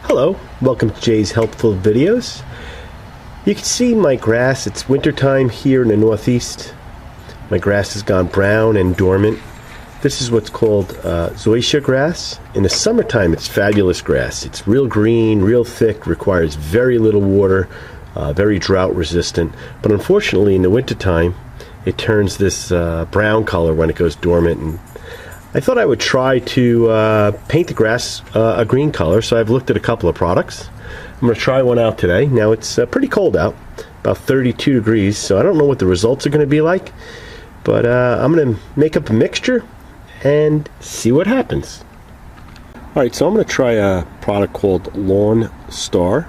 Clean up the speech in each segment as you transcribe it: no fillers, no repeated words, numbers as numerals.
Hello, welcome to Jay's Helpful Videos. You can see my grass. It's wintertime here in the Northeast. My grass has gone brown and dormant. This is what's called zoysia grass. In the summertime, it's fabulous grass. It's real green, real thick, requires very little water, very drought resistant. But unfortunately, in the wintertime, it turns this brown color when it goes dormant. And I thought I would try to paint the grass a green color, so I've looked at a couple of products. I'm going to try one out today. Now it's pretty cold out, about 32 degrees, so I don't know what the results are going to be like, but I'm going to make up a mixture and see what happens. Alright, so I'm going to try a product called Lawn Star.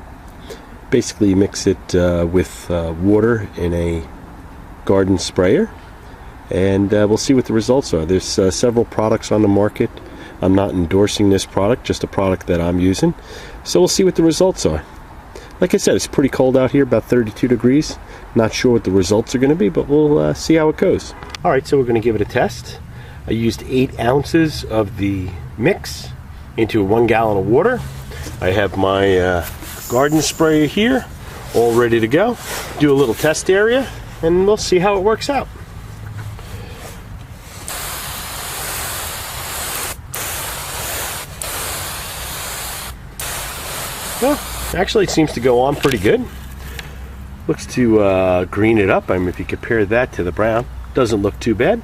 Basically you mix it with water in a garden sprayer, and we'll see what the results are. There's several products on the market. I'm not endorsing this product, just a product that I'm using. So we'll see what the results are. Like I said, it's pretty cold out here, about 32 degrees. Not sure what the results are going to be, but we'll see how it goes. Alright, so we're going to give it a test. I used 8 ounces of the mix into 1 gallon of water. I have my garden sprayer here, all ready to go. Do a little test area, and we'll see how it works out. Well, actually it seems to go on pretty good. Looks to green it up. I mean, if you compare that to the brown, doesn't look too bad.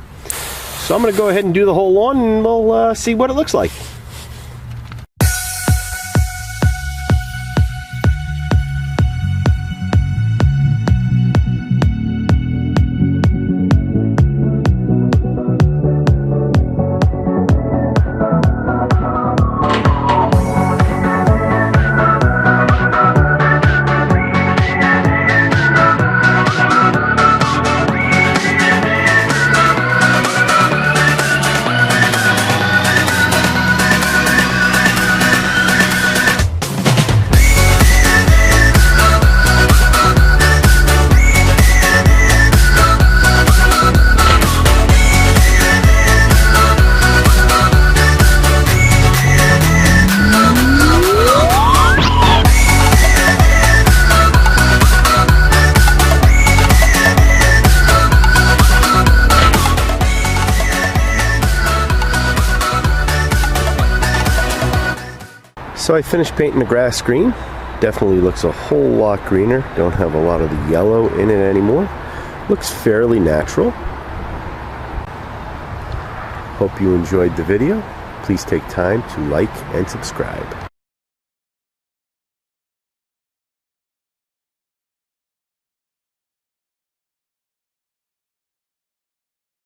So I'm going to go ahead and do the whole lawn, and we'll see what it looks like. So I finished painting the grass green. Definitely looks a whole lot greener. Don't have a lot of the yellow in it anymore. Looks fairly natural. Hope you enjoyed the video. Please take time to like and subscribe.